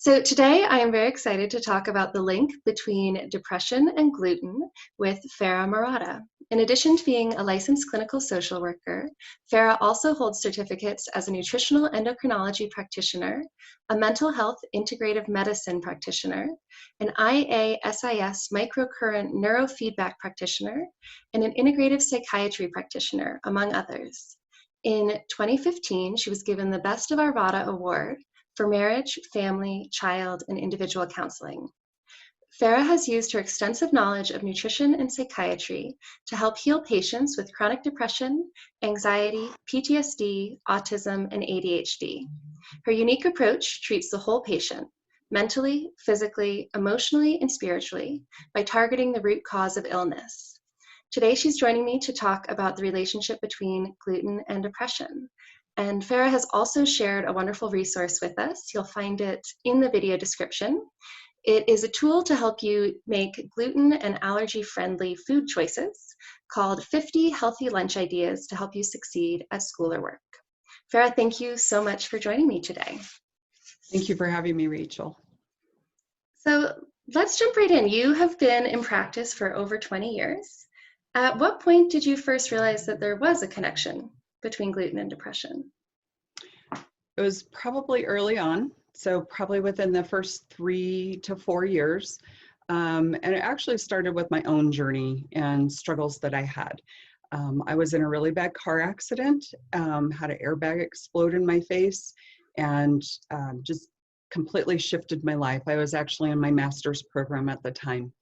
So today I am very excited to talk about the link between depression and gluten with Fara Murata. In addition to being a licensed clinical social worker, Fara also holds certificates as a nutritional endocrinology practitioner, a mental health integrative medicine practitioner, an IASIS microcurrent neurofeedback practitioner, and an integrative psychiatry practitioner, among others. In 2015, she was given the Best of Arvada Award for marriage, family, child, and individual counseling. Fara has used her extensive knowledge of nutrition and psychiatry to help heal patients with chronic depression, anxiety, PTSD, autism, and ADHD. Her unique approach treats the whole patient, mentally, physically, emotionally, and spiritually, by targeting the root cause of illness. Today, she's joining me to talk about the relationship between gluten and depression. And Fara has also shared a wonderful resource with us. You'll find it in the video description. It is a tool to help you make gluten and allergy-friendly food choices called 50 Healthy Lunch Ideas to help you succeed at school or work. Fara, thank you so much for joining me today. Thank you for having me, Rachel. So let's jump right in. You have been in practice for over 20 years. At what point did you first realize that there was a connection between gluten and depression? It was probably early on, so probably within the first 3 to 4 years. And it actually started with my own journey and struggles that I had. I was in a really bad car accident, had an airbag explode in my face, and just completely shifted my life. I was actually in my master's program at the time.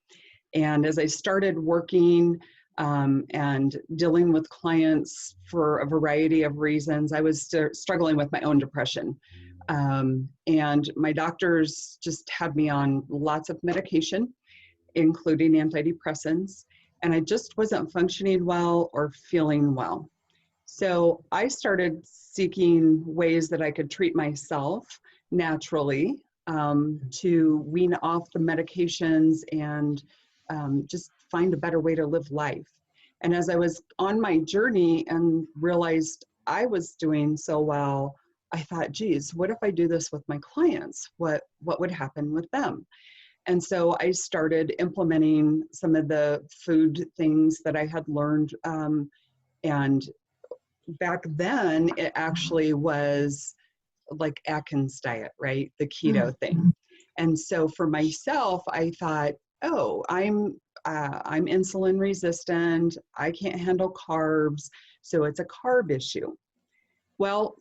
And as I started working and dealing with clients for a variety of reasons, I was struggling with my own depression. And my doctors just had me on lots of medication, including antidepressants, and I just wasn't functioning well or feeling well. So I started seeking ways that I could treat myself naturally to wean off the medications and just find a better way to live life. And as I was on my journey and realized I was doing so well, I thought, geez, what if I do this with my clients? What would happen with them? And so I started implementing some of the food things that I had learned. And back then, it actually was like Atkins diet, right? The keto thing. And so for myself, I thought, oh, I'm insulin resistant. I can't handle carbs. So it's a carb issue. Well,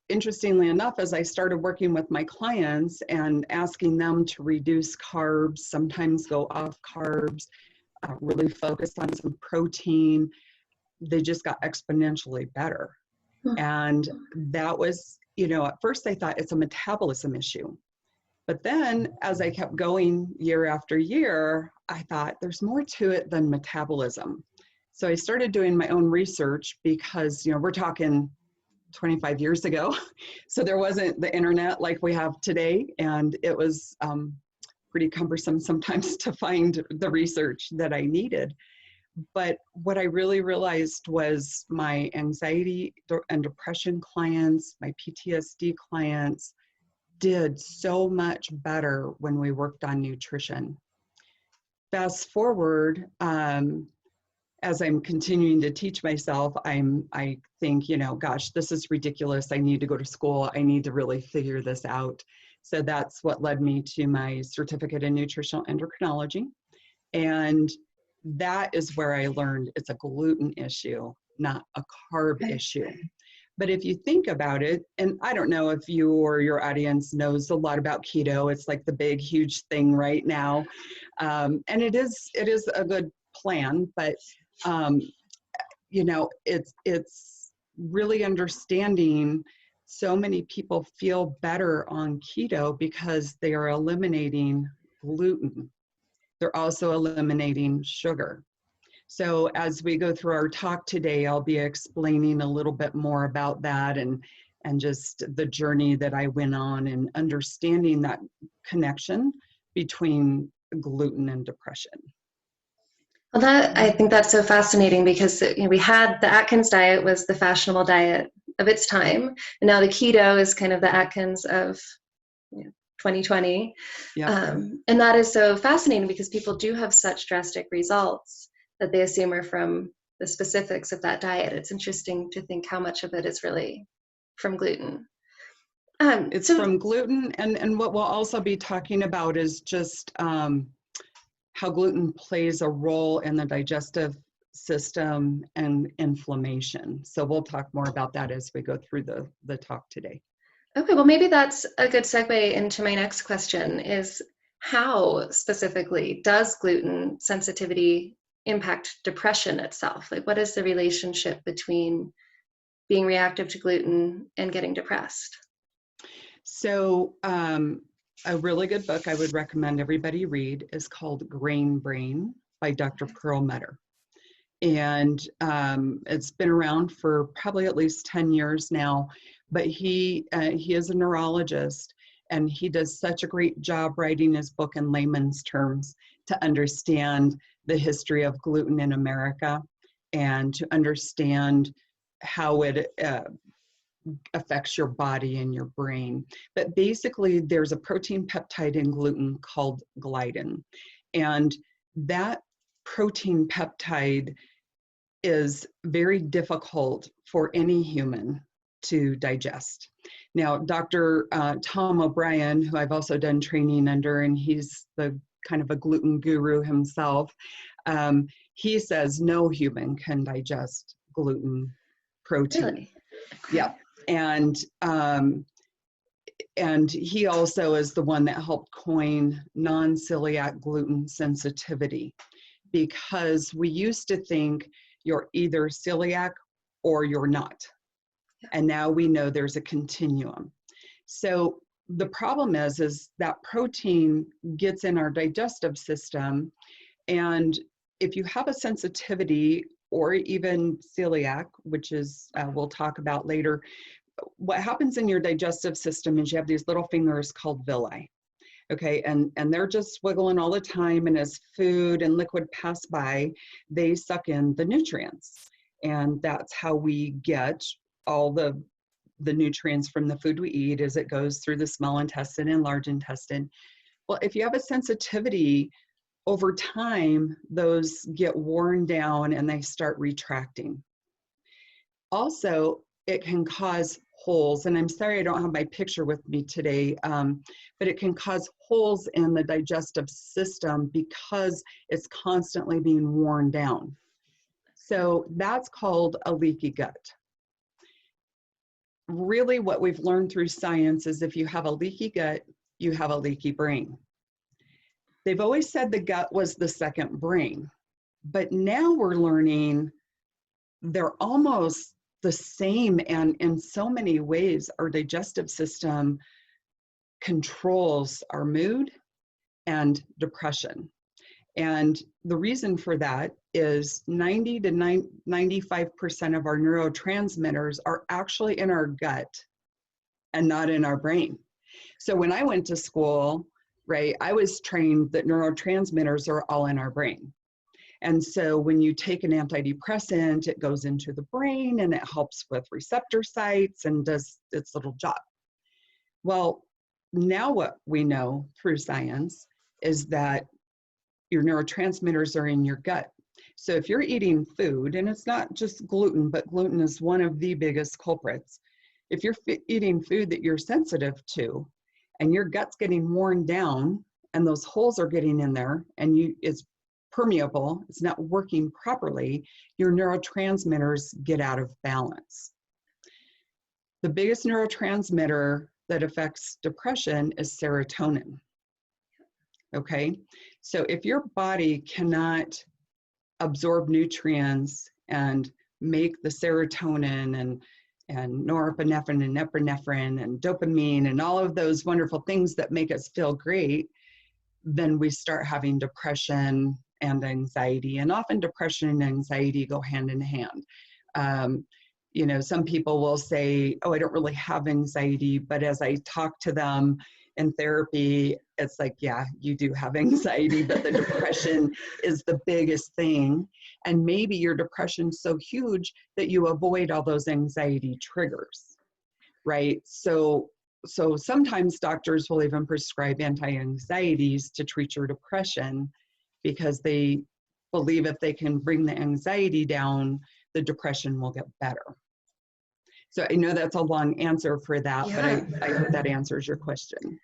interestingly enough, as I started working with my clients and asking them to reduce carbs, sometimes go off carbs, really focus on some protein, they just got exponentially better. And that was, at first I thought it's a metabolism issue. But then as I kept going year after year, I thought there's more to it than metabolism. So I started doing my own research because, we're talking 25 years ago. So there wasn't the internet like we have today. And it was pretty cumbersome sometimes to find the research that I needed. But what I really realized was my anxiety and depression clients, my PTSD clients did so much better when we worked on nutrition. Fast forward, as I'm continuing to teach myself, I think, gosh, this is ridiculous. I need to go to school. I need to really figure this out. So that's what led me to my certificate in nutritional endocrinology. And that is where I learned it's a gluten issue, not a carb issue. But if you think about it, and I don't know if you or your audience knows a lot about keto, it's like the big, huge thing right now. And it is a good plan, but it's really understanding so many people feel better on keto because they are eliminating gluten. They're also eliminating sugar. So as we go through our talk today, I'll be explaining a little bit more about that and just the journey that I went on and understanding that connection between gluten and depression. Well, I think that's so fascinating because we had the Atkins diet was the fashionable diet of its time, and now the keto is kind of the Atkins of 2020. Yep. And that is so fascinating because people do have such drastic results that they assume are from the specifics of that diet. It's interesting to think how much of it is really from gluten. It's from gluten, and what we'll also be talking about is just how gluten plays a role in the digestive system and inflammation. So we'll talk more about that as we go through the talk today. Okay, well, maybe that's a good segue into my next question is how specifically does gluten sensitivity impact depression itself? Like, what is the relationship between being reactive to gluten and getting depressed? So a really good book I would recommend everybody read is called Grain Brain by Dr. Perlmutter. And it's been around for probably at least 10 years now, but he is a neurologist, and he does such a great job writing his book in layman's terms to understand the history of gluten in America and to understand how it affects your body and your brain. But basically, there's a protein peptide in gluten called gliadin, and that protein peptide is very difficult for any human to digest. Now, Dr. Tom O'Brien, who I've also done training under, and he's the kind of a gluten guru himself, he says no human can digest gluten protein. Really? Yeah, and he also is the one that helped coin non-celiac gluten sensitivity, because we used to think you're either celiac or you're not. And now we know there's a continuum. So the problem is that protein gets in our digestive system, and if you have a sensitivity or even celiac, which is we'll talk about later, what happens in your digestive system is you have these little fingers called villi. Okay, and they're just wiggling all the time, and as food and liquid pass by, they suck in the nutrients. And that's how we get all the nutrients from the food we eat as it goes through the small intestine and large intestine. Well, if you have a sensitivity, over time, those get worn down and they start retracting. Also, it can cause holes, and I'm sorry I don't have my picture with me today, but it can cause holes in the digestive system because it's constantly being worn down. So that's called a leaky gut. Really, what we've learned through science is if you have a leaky gut, you have a leaky brain. They've always said the gut was the second brain, but now we're learning they're almost the same, and in so many ways, our digestive system controls our mood and depression. And the reason for that is 90 to 95% of our neurotransmitters are actually in our gut and not in our brain. So when I went to school, right, I was trained that neurotransmitters are all in our brain. And so when you take an antidepressant, it goes into the brain and it helps with receptor sites and does its little job. Well, now what we know through science is that your neurotransmitters are in your gut. So if you're eating food, and it's not just gluten, but gluten is one of the biggest culprits. If you're eating food that you're sensitive to and your gut's getting worn down and those holes are getting in there and it's permeable, it's not working properly, your neurotransmitters get out of balance. The biggest neurotransmitter that affects depression is serotonin. Okay, so if your body cannot absorb nutrients and make the serotonin and norepinephrine and epinephrine and dopamine and all of those wonderful things that make us feel great, then we start having depression and anxiety. And often depression and anxiety go hand in hand. You know, some people will say, oh, I don't really have anxiety, but as I talk to them in therapy, it's like, yeah, you do have anxiety, but the depression is the biggest thing. And maybe your depression's so huge that you avoid all those anxiety triggers, right? So so sometimes doctors will even prescribe anti-anxieties to treat your depression because they believe if they can bring the anxiety down, the depression will get better. So I know that's a long answer for that, but I hope that answers your question.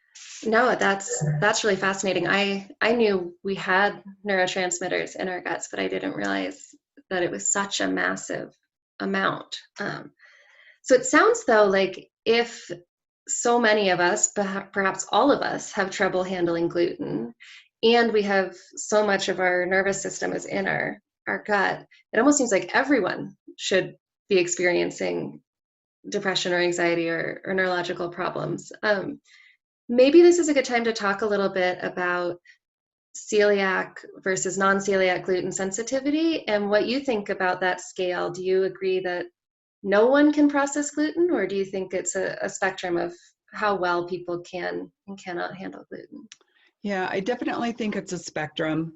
No, that's really fascinating. I knew we had neurotransmitters in our guts, but I didn't realize that it was such a massive amount. So it sounds though like if so many of us, perhaps all of us, have trouble handling gluten, and we have so much of our nervous system is in our gut, it almost seems like everyone should be experiencing depression or anxiety or neurological problems. Maybe this is a good time to talk a little bit about celiac versus non-celiac gluten sensitivity and what you think about that scale. Do you agree that no one can process gluten, or do you think it's a spectrum of how well people can and cannot handle gluten? Yeah, I definitely think it's a spectrum.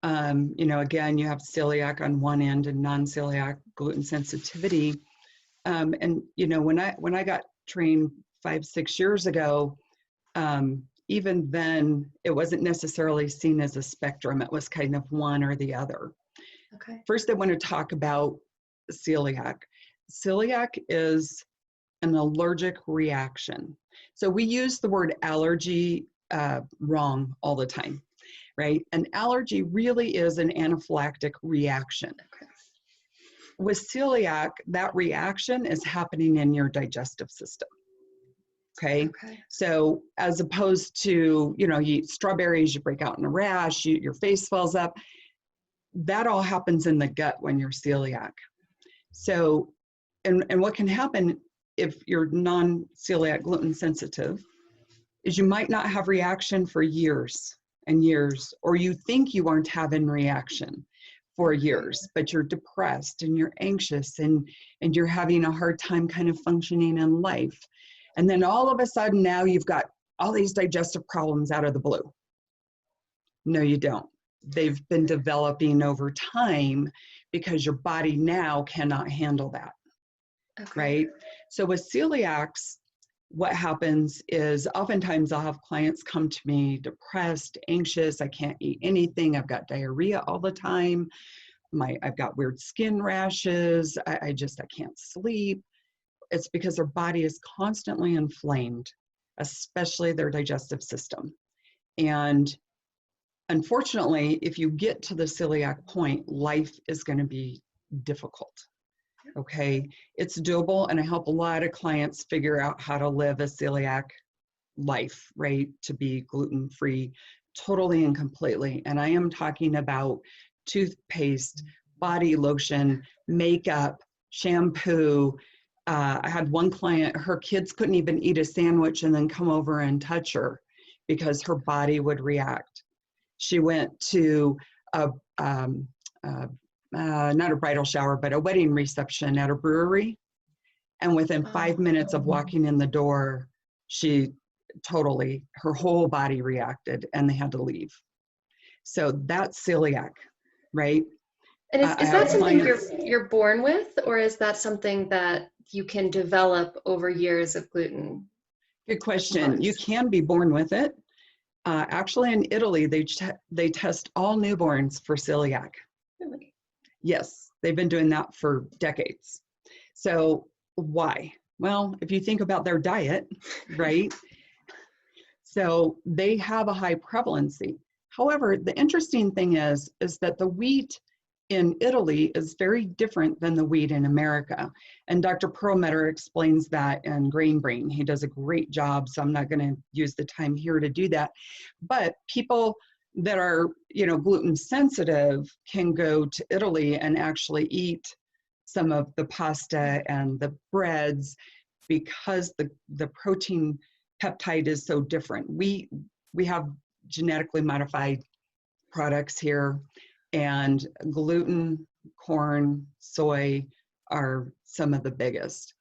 You know, again, you have celiac on one end and non-celiac gluten sensitivity. And you know, when I got trained 5-6 years ago, even then, it wasn't necessarily seen as a spectrum. It was kind of one or the other. Okay. First, I want to talk about celiac. Celiac is an allergic reaction. So we use the word allergy wrong all the time, right? An allergy really is an anaphylactic reaction. Okay. With celiac, that reaction is happening in your digestive system. Okay. So as opposed to, you know, you eat strawberries, you break out in a rash, your face swells up, that all happens in the gut when you're celiac. So, and what can happen if you're non-celiac gluten sensitive is you might not have reaction for years and years, or you think you aren't having reaction for years, but you're depressed and you're anxious and you're having a hard time kind of functioning in life. And then all of a sudden now you've got all these digestive problems out of the blue. No, you don't. They've been developing over time because your body now cannot handle that, right? So with celiacs, what happens is oftentimes I'll have clients come to me depressed, anxious, I can't eat anything, I've got diarrhea all the time, I've got weird skin rashes, I can't sleep. It's because their body is constantly inflamed, especially their digestive system. And unfortunately, if you get to the celiac point, life is going to be difficult. Okay, it's doable, and I help a lot of clients figure out how to live a celiac life, right? To be gluten-free totally and completely. And I am talking about toothpaste, body lotion, makeup, shampoo. I had one client, her kids couldn't even eat a sandwich and then come over and touch her because her body would react. She went to not a bridal shower, but a wedding reception at a brewery. And within 5 minutes of walking in the door, her whole body reacted and they had to leave. So that's celiac, right? And is that something you're born with, or is that something that you can develop over years of gluten? Good question. You can be born with it. Actually, in Italy, they test all newborns for celiac. Really? Yes, they've been doing that for decades. So why? Well, if you think about their diet, right? So they have a high prevalency. However, the interesting thing is that the wheat in Italy is very different than the wheat in America. And Dr. Perlmutter explains that in Grain Brain. He does a great job, so I'm not going to use the time here to do that. But people that are, you know, gluten sensitive can go to Italy and actually eat some of the pasta and the breads because the protein peptide is so different. We have genetically modified products here, and gluten, corn, soy are some of the biggest.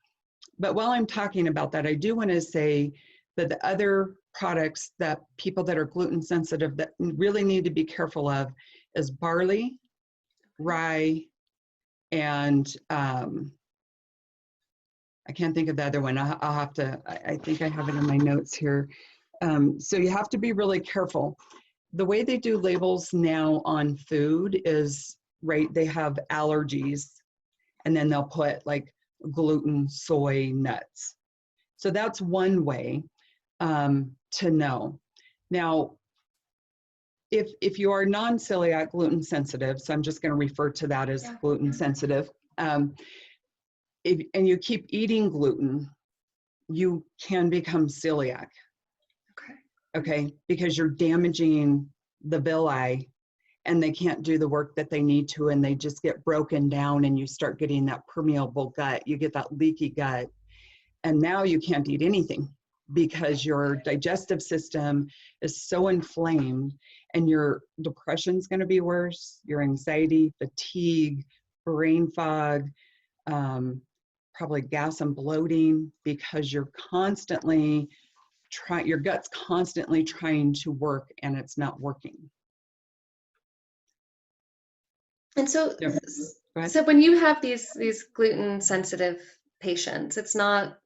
But while I'm talking about that, I do want to say that the other products that people that are gluten sensitive that really need to be careful of is barley, rye, and I can't think of the other one. I'll have to, I think I have it in my notes here. So you have to be really careful. The way they do labels now on food is, right, they have allergies, and then they'll put like gluten, soy, nuts. So that's one way to know. Now, if you are non-celiac gluten sensitive, so I'm just going to refer to that as gluten sensitive, and you keep eating gluten, you can become celiac. Okay, because you're damaging the villi and they can't do the work that they need to, and they just get broken down, and you start getting that permeable gut, you get that leaky gut, and now you can't eat anything because your digestive system is so inflamed, and your depression's going to be worse, your anxiety, fatigue, brain fog, probably gas and bloating, because you're constantly your gut's constantly trying to work and it's not working. And so when you have these gluten sensitive patients, it's not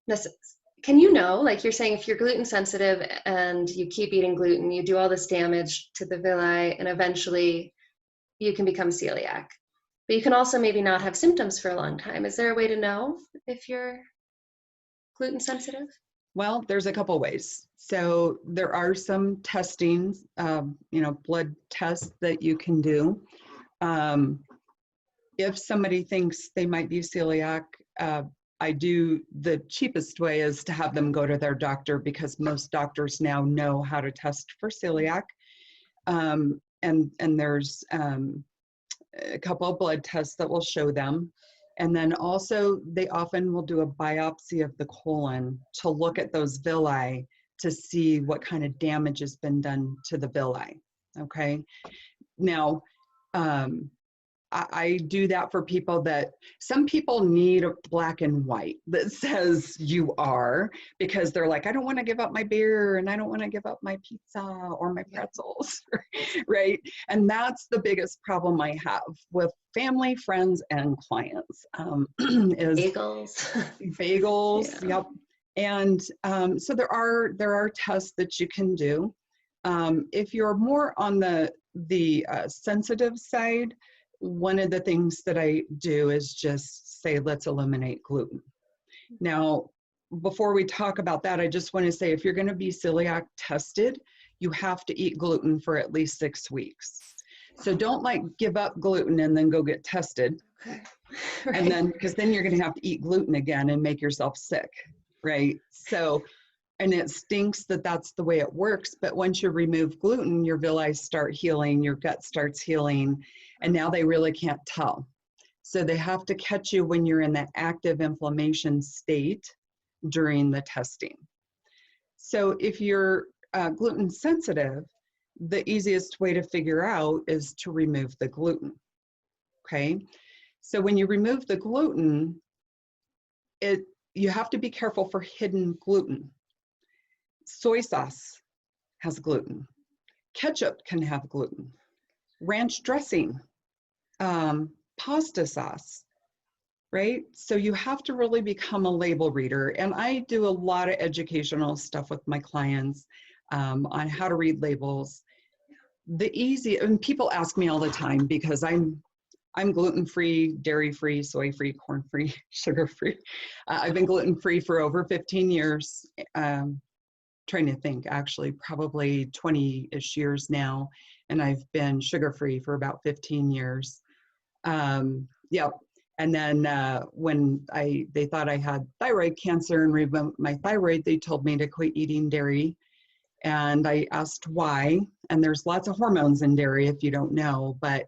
necessary. Can you know, like you're saying, if you're gluten sensitive and you keep eating gluten, you do all this damage to the villi, and eventually you can become celiac. But you can also maybe not have symptoms for a long time. Is there a way to know if you're gluten sensitive? Well, there's a couple ways. So there are some testings, blood tests that you can do. If somebody thinks they might be celiac, the cheapest way is to have them go to their doctor, because most doctors now know how to test for celiac. And there's a couple of blood tests that will show them. And then also they often will do a biopsy of the colon to look at those villi to see what kind of damage has been done to the villi. Okay. Now, I do that for people some people need a black and white that says you are, because they're like, I don't want to give up my beer, and I don't want to give up my pizza or my pretzels, right? And that's the biggest problem I have with family, friends, and clients is bagels. Yep. And so there are tests that you can do. If you're more on the sensitive side, one of the things that I do is just say, let's eliminate gluten. Now, before we talk about that, I just want to say, if you're going to be celiac tested, you have to eat gluten for at least 6 weeks. So don't give up gluten and then go get tested. Okay. Right. And then, because then you're going to have to eat gluten again and make yourself sick, right? So, and it stinks that that's the way it works, but once you remove gluten, your villi start healing, your gut starts healing, and now they really can't tell. So they have to catch you when you're in the active inflammation state during the testing. So if you're gluten sensitive, the easiest way to figure out is to remove the gluten, okay? So when you remove the gluten, you have to be careful for hidden gluten. Soy sauce has gluten. Ketchup can have gluten. Ranch dressing, pasta sauce, right? So you have to really become a label reader. And I do a lot of educational stuff with my clients on how to read labels. And people ask me all the time, because I'm gluten-free, dairy-free, soy-free, corn-free, sugar-free. I've been gluten-free for over 15 years. Trying to think, actually, probably 20-ish years now. And I've been sugar-free for about 15 years. Yep. And then when they thought I had thyroid cancer and removed my thyroid, they told me to quit eating dairy. And I asked why. And there's lots of hormones in dairy, if you don't know. But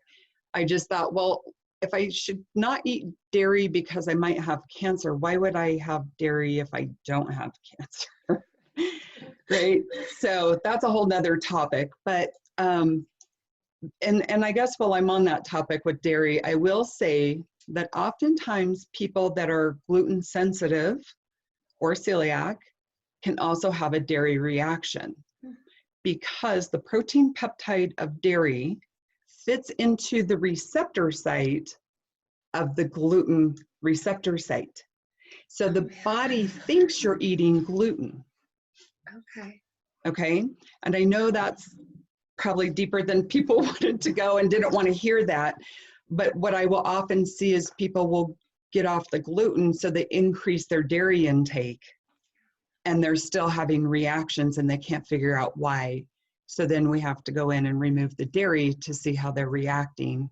I just thought, well, if I should not eat dairy because I might have cancer, why would I have dairy if I don't have cancer? Right? So that's a whole nother topic. But and I guess while I'm on that topic with dairy, I will say that oftentimes people that are gluten sensitive or celiac can also have a dairy reaction, because the protein peptide of dairy fits into the receptor site of the gluten receptor site. So the body thinks you're eating gluten. Okay. Okay. And I know that's probably deeper than people wanted to go and didn't want to hear that. But what I will often see is people will get off the gluten, so they increase their dairy intake, and they're still having reactions and they can't figure out why. So then we have to go in and remove the dairy to see how they're reacting.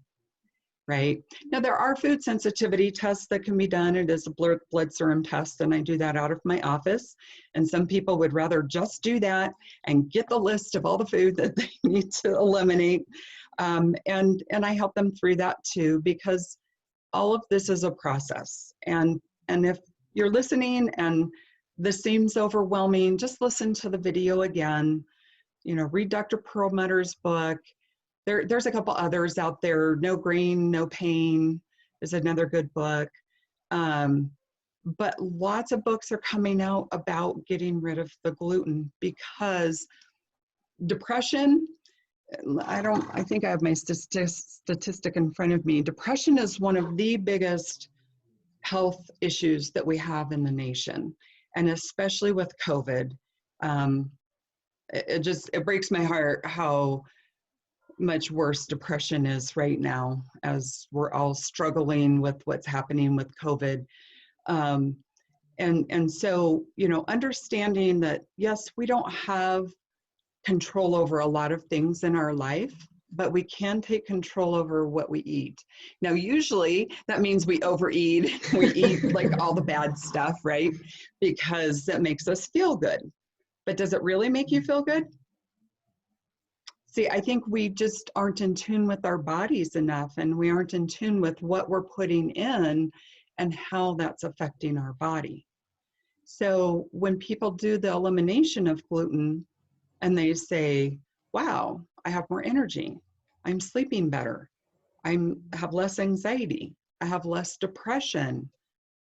Right. Now, there are food sensitivity tests that can be done. It is a blood serum test, and I do that out of my office. And some people would rather just do that and get the list of all the food that they need to eliminate. And I help them through that too, because all of this is a process. And if you're listening and this seems overwhelming, just listen to the video again. You know, read Dr. Perlmutter's book. There's a couple others out there. No Grain, No Pain is another good book. But lots of books are coming out about getting rid of the gluten, because depression, I think I have my statistic in front of me. Depression is one of the biggest health issues that we have in the nation. And especially with COVID, it breaks my heart how much worse depression is right now, as we're all struggling with what's happening with COVID. And so, you know, understanding that, yes, we don't have control over a lot of things in our life, but we can take control over what we eat. Now, usually that means we overeat, we eat like all the bad stuff, right? Because that makes us feel good. But does it really make you feel good? See, I think we just aren't in tune with our bodies enough, and we aren't in tune with what we're putting in and how that's affecting our body. So when people do the elimination of gluten and they say, wow, I have more energy, I'm sleeping better, I have less anxiety, I have less depression,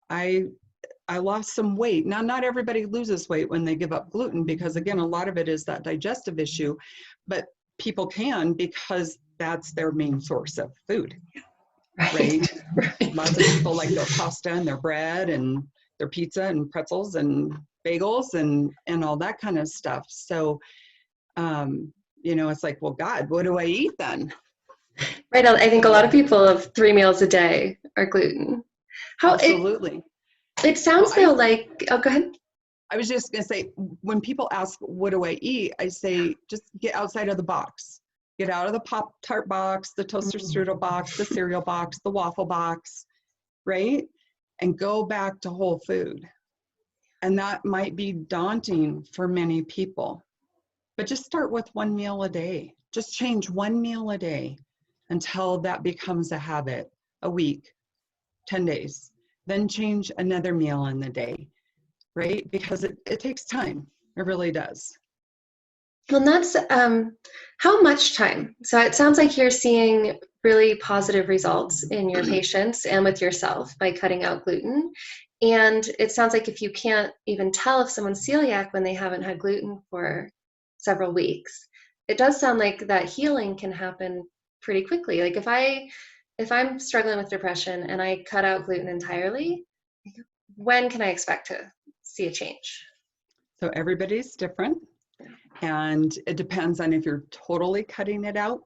I lost some weight. Now, not everybody loses weight when they give up gluten, because again, a lot of it is that digestive issue, but people can, because that's their main source of food, right? Lots of people like their pasta and their bread and their pizza and pretzels and bagels and all that kind of stuff. So, you know, it's like, well, God, what do I eat then? Right. I think a lot of people of 3 meals a day are gluten. Absolutely. It sounds though like, oh, go ahead. I was just going to say, when people ask, what do I eat? I say, just get outside of the box. Get out of the Pop-Tart box, the toaster strudel box, the cereal box, the waffle box, right? And go back to whole food. And that might be daunting for many people, but just start with 1 meal a day. Just change 1 meal a day until that becomes a habit, a week, 10 days. Then change another meal in the day. Right? Because it takes time. It really does. Well, that's how much time? So it sounds like you're seeing really positive results in your patients and with yourself by cutting out gluten. And it sounds like if you can't even tell if someone's celiac when they haven't had gluten for several weeks, it does sound like that healing can happen pretty quickly. Like if I'm struggling with depression and I cut out gluten entirely, when can I expect to see a change? So everybody's different, and it depends on if you're totally cutting it out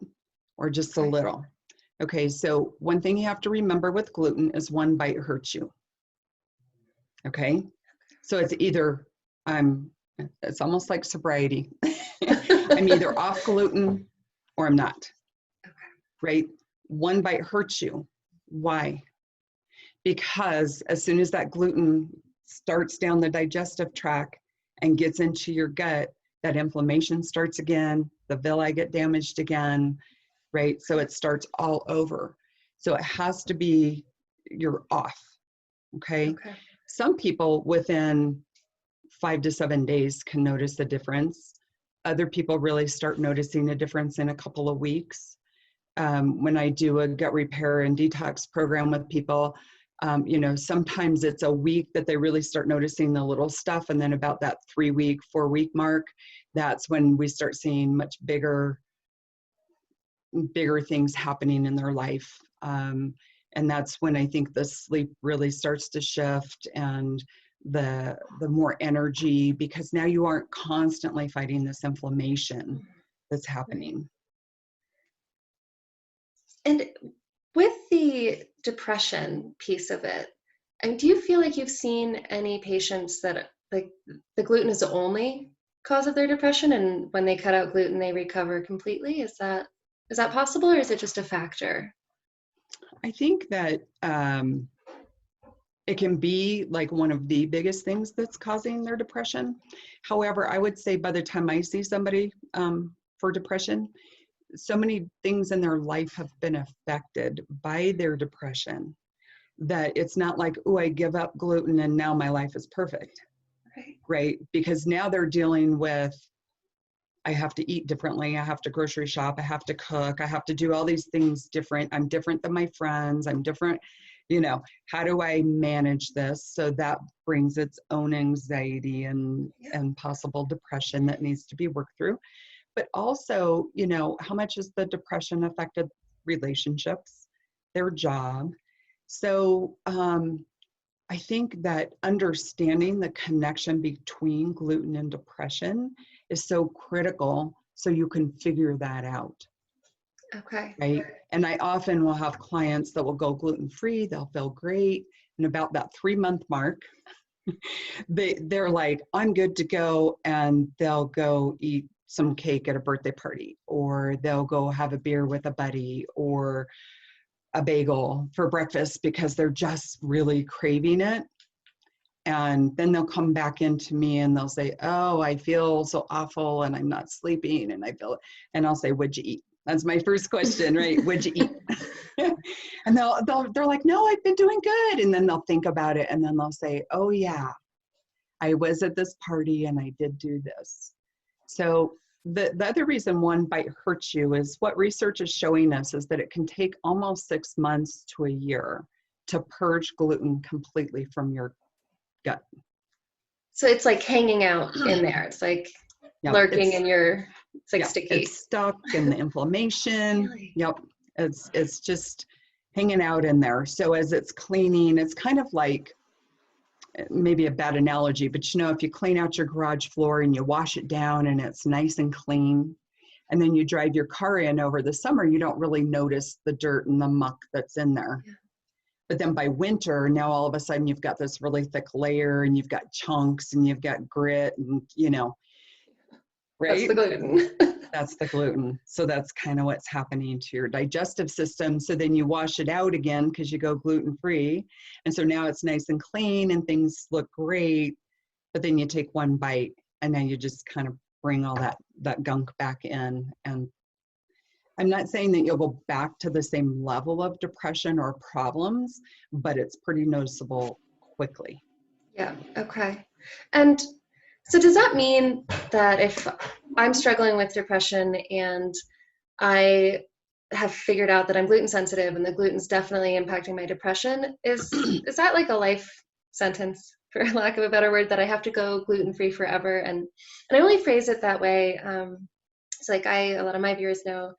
or just a little. Okay, so one thing you have to remember with gluten is 1 bite hurts you. Okay, so it's either it's almost like sobriety. I'm either off gluten or I'm not. Right? 1 bite hurts you. Why? Because as soon as that gluten starts down the digestive tract and gets into your gut, that inflammation starts again, the villi get damaged again, right? So it starts all over. So it has to be, you're off, okay? Some people within 5 to 7 days can notice the difference. Other people really start noticing a difference in a couple of weeks. When I do a gut repair and detox program with people, you know, sometimes it's a week that they really start noticing the little stuff. And then about that 3-week, 4-week mark, that's when we start seeing much bigger things happening in their life. And that's when I think the sleep really starts to shift, and the more energy, because now you aren't constantly fighting this inflammation that's happening. And with the depression piece of it, and do you feel like you've seen any patients that like the gluten is the only cause of their depression, and when they cut out gluten, they recover completely? Is that possible, or is it just a factor? I think that it can be like one of the biggest things that's causing their depression. However, I would say by the time I see somebody for depression, so many things in their life have been affected by their depression that it's not like, oh, I give up gluten and now my life is perfect, right? Because now they're dealing with, I have to eat differently, I have to grocery shop, I have to cook, I have to do all these things different. I'm different than my friends, I'm different, how do I manage this? So that brings its own anxiety and possible depression that needs to be worked through. But also, how much has the depression affected relationships, their job? So I think that understanding the connection between gluten and depression is so critical, so you can figure that out. Okay. Right. And I often will have clients that will go gluten-free, they'll feel great. And about that 3-month mark, they're like, I'm good to go. And they'll go eat some cake at a birthday party, or they'll go have a beer with a buddy, or a bagel for breakfast because they're just really craving it. And then they'll come back into me and they'll say, oh, I feel so awful and I'm not sleeping and I feel it. And I'll say, what'd you eat? That's my first question, right? What'd you eat? And they're like, no, I've been doing good. And then they'll think about it and then they'll say, oh yeah, I was at this party and I did do this. So the other reason one bite hurts you is what research is showing us is that it can take almost 6 months to a year to purge gluten completely from your gut. So it's like hanging out in there. It's like lurking in your, it's like sticky. It's stuck in the inflammation. Really? Yep. It's just hanging out in there. So as it's cleaning, it's kind of like, maybe a bad analogy, but if you clean out your garage floor and you wash it down and it's nice and clean, and then you drive your car in over the summer, you don't really notice the dirt and the muck that's in there. Yeah. But then by winter, now all of a sudden you've got this really thick layer and you've got chunks and you've got grit and, right? That's the gluten. That's the gluten. So that's kind of what's happening to your digestive system. So then you wash it out again because you go gluten-free. And so now it's nice and clean and things look great. But then you take one bite and now you just kind of bring all that gunk back in. And I'm not saying that you'll go back to the same level of depression or problems, but it's pretty noticeable quickly. Yeah. Okay. And so does that mean that if I'm struggling with depression and I have figured out that I'm gluten sensitive and the gluten's definitely impacting my depression, is that like a life sentence, for lack of a better word, that I have to go gluten-free forever? And I only phrase it that way. It's like a lot of my viewers know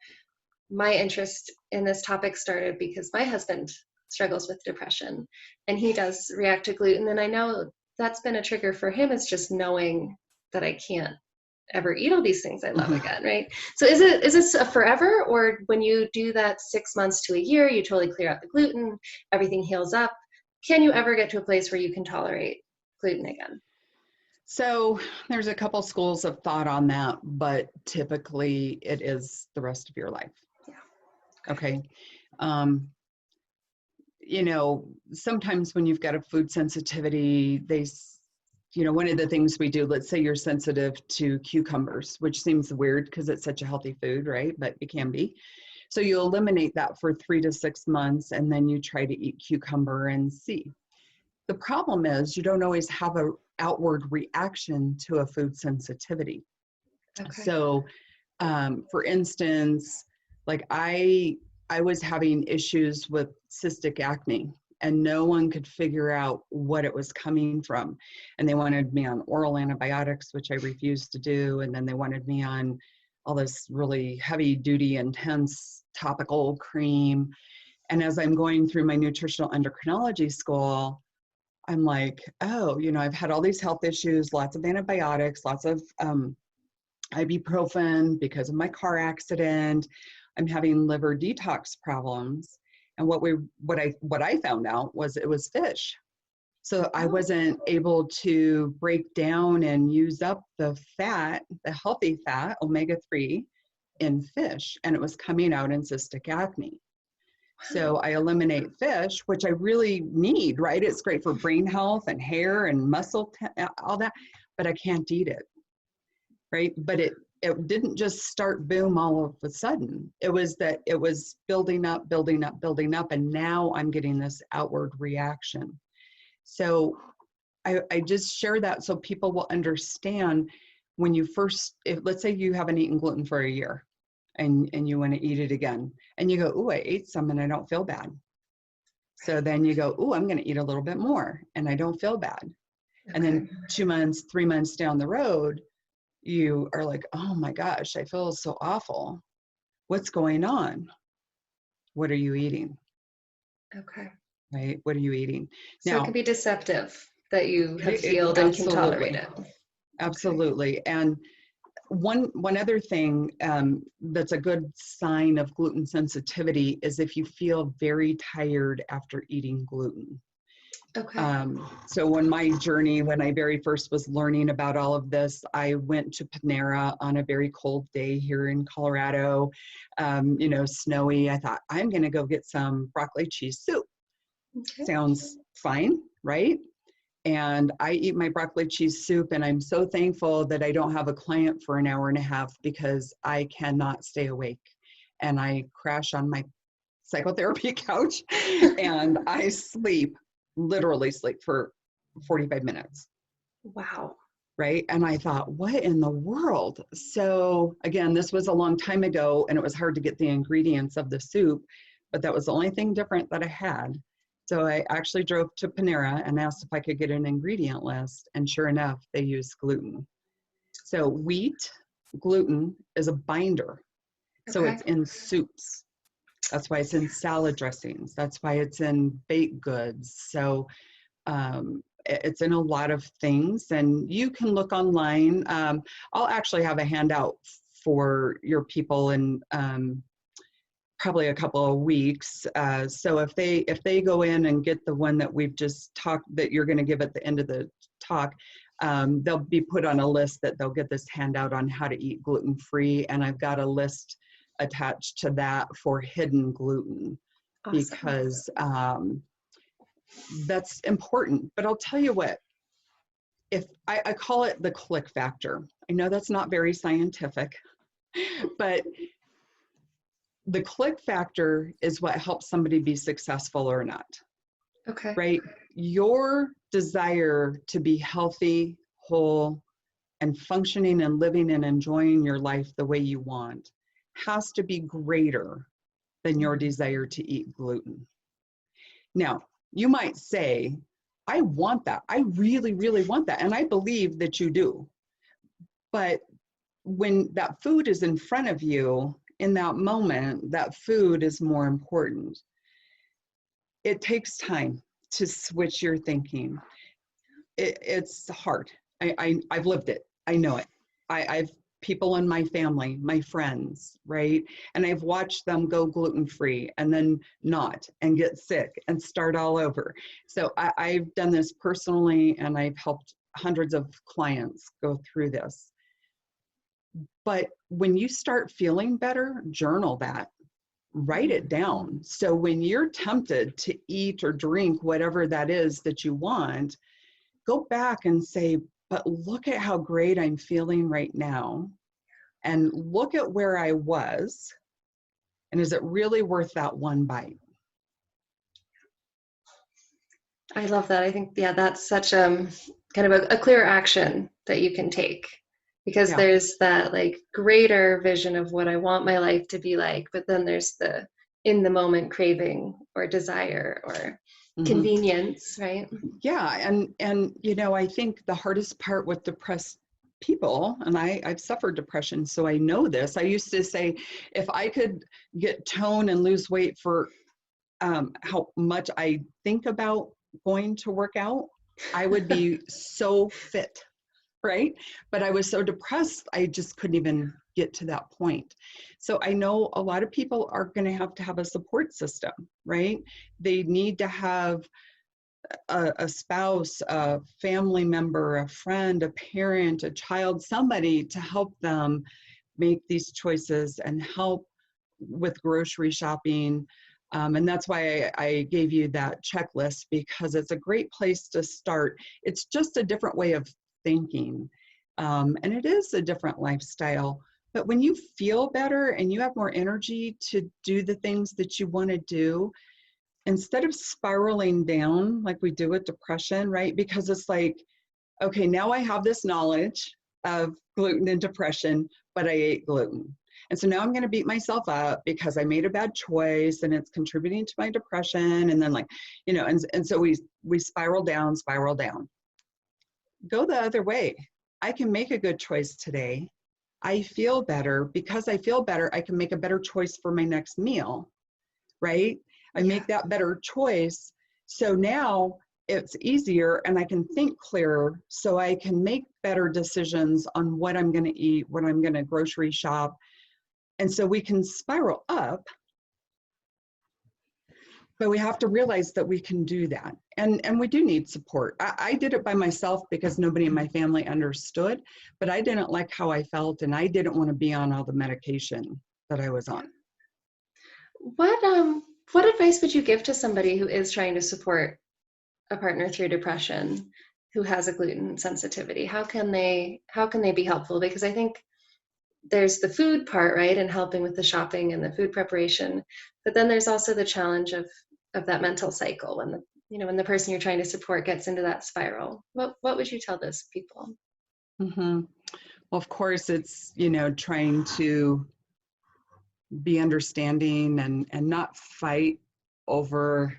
my interest in this topic started because my husband struggles with depression and he does react to gluten. And I know that's been a trigger for him, is just knowing that I can't ever eat all these things I love again, right? So is this a forever, or when you do that 6 months to a year, you totally clear out the gluten, everything heals up? Can you ever get to a place where you can tolerate gluten again? So there's a couple schools of thought on that, but typically it is the rest of your life. Yeah. Okay. Sometimes when you've got a food sensitivity, one of the things we do, let's say you're sensitive to cucumbers, which seems weird because it's such a healthy food, right? But it can be. So you eliminate that for 3 to 6 months, and then you try to eat cucumber and see. The problem is you don't always have an outward reaction to a food sensitivity. Okay. So, for instance, like I was having issues with cystic acne, and no one could figure out what it was coming from. And they wanted me on oral antibiotics, which I refused to do. And then they wanted me on all this really heavy duty, intense topical cream. And as I'm going through my nutritional endocrinology school, I'm like, oh, I've had all these health issues, lots of antibiotics, lots of ibuprofen because of my car accident. I'm having liver detox problems. And what I found out was it was fish. So I wasn't able to break down and use up the fat, the healthy fat, omega-3 in fish, and it was coming out in cystic acne. So I eliminate fish, which I really need, right? It's great for brain health and hair and muscle, all that, but I can't eat it, right? But it didn't just start boom all of a sudden. It was that it was building up, and now I'm getting this outward reaction. So I just share that so people will understand when you first, let's say you haven't eaten gluten for a year and you want to eat it again and you go, oh, I ate some and I don't feel bad. So then you go, oh, I'm going to eat a little bit more and I don't feel bad. Okay. And then 2 months, 3 months down the road, you are like, oh my gosh, I feel so awful. What's going on? What are you eating? Okay. Right? What are you eating? So now, it can be deceptive that you have healed and can tolerate it. Absolutely. Okay. And one other thing that's a good sign of gluten sensitivity is if you feel very tired after eating gluten. Okay. So on my journey, when I very first was learning about all of this, I went to Panera on a very cold day here in Colorado, snowy. I thought, I'm going to go get some broccoli cheese soup. Okay. Sounds fine, right? And I eat my broccoli cheese soup, and I'm so thankful that I don't have a client for an hour and a half because I cannot stay awake. And I crash on my psychotherapy couch and I literally sleep for 45 minutes. Wow. Right? And I thought, what in the world? So again, this was a long time ago and it was hard to get the ingredients of the soup, but that was the only thing different that I had. So I actually drove to Panera and asked if I could get an ingredient list. And sure enough, they use gluten. So wheat, gluten is a binder. Okay. So it's in soups. That's why it's in salad dressings. That's why it's in baked goods. So it's in a lot of things. And you can look online. I'll actually have a handout for your people in probably a couple of weeks. So if they go in and get the one that we've just talked, that you're going to give at the end of the talk, they'll be put on a list that they'll get this handout on how to eat gluten-free. And I've got a list attached to that for hidden gluten. Awesome. Because that's important. But I'll tell you what, if I call it the click factor. I know that's not very scientific, but the click factor is what helps somebody be successful or not. Okay. Right? Your desire to be healthy, whole, and functioning and living and enjoying your life the way you want has to be greater than your desire to eat gluten. Now, you might say, I want that. I really, really want that. And I believe that you do. But when that food is in front of you, in that moment, that food is more important. It takes time to switch your thinking. It's hard. I've lived it. I know it. I've people in my family, my friends, right? And I've watched them go gluten-free and then not, and get sick and start all over. So I've done this personally, and I've helped hundreds of clients go through this. But when you start feeling better, journal that, write it down. So when you're tempted to eat or drink whatever that is that you want, go back and say, but look at how great I'm feeling right now. And look at where I was. And is it really worth that one bite? I love that. I think, yeah, that's such kind of a clear action that you can take, because there's that like greater vision of what I want my life to be like, but then there's the in the moment craving or desire or convenience, right? Yeah, and I think the hardest part with depressed people, and I've suffered depression, so I know this. I used to say, if I could get tone and lose weight for how much I think about going to work out, I would be so fit, right? But I was so depressed, I just couldn't even get to that point. So I know a lot of people are going to have a support system, right? They need to have a spouse, a family member, a friend, a parent, a child, somebody to help them make these choices and help with grocery shopping. And that's why I gave you that checklist, because it's a great place to start. It's just a different way of thinking. And it is a different lifestyle. But when you feel better and you have more energy to do the things that you want to do, instead of spiraling down like we do with depression, right? Because it's like, okay, now I have this knowledge of gluten and depression, but I ate gluten. And so now I'm going to beat myself up because I made a bad choice and it's contributing to my depression. And then like, and so we spiral down. Go the other way. I can make a good choice today. I feel better. Because I feel better, I can make a better choice for my next meal, right? I make that better choice. So now it's easier and I can think clearer, so I can make better decisions on what I'm going to eat, what I'm going to grocery shop. And so we can spiral up, but we have to realize that we can do that. And we do need support. I did it by myself because nobody in my family understood, but I didn't like how I felt and I didn't want to be on all the medication that I was on. What advice would you give to somebody who is trying to support a partner through depression who has a gluten sensitivity? How can they be helpful? Because I think there's the food part, right, and helping with the shopping and the food preparation, but then there's also the challenge of that mental cycle when when the person you're trying to support gets into that spiral. What would you tell those people? Mm-hmm. Well, of course, it's trying to be understanding and not fight over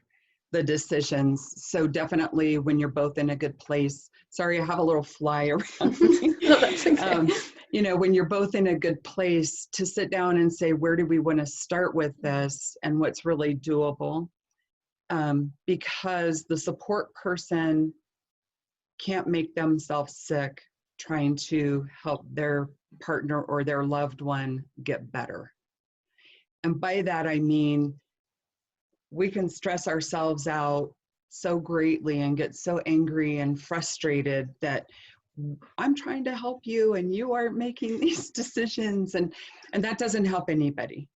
the decisions. So definitely when you're both in a good place, sorry, I have a little fly around me. No, that's okay. When you're both in a good place to sit down and say, where do we want to start with this and what's really doable? Because the support person can't make themselves sick trying to help their partner or their loved one get better. And by that, I mean, we can stress ourselves out so greatly and get so angry and frustrated that I'm trying to help you and you aren't making these decisions. And that doesn't help anybody,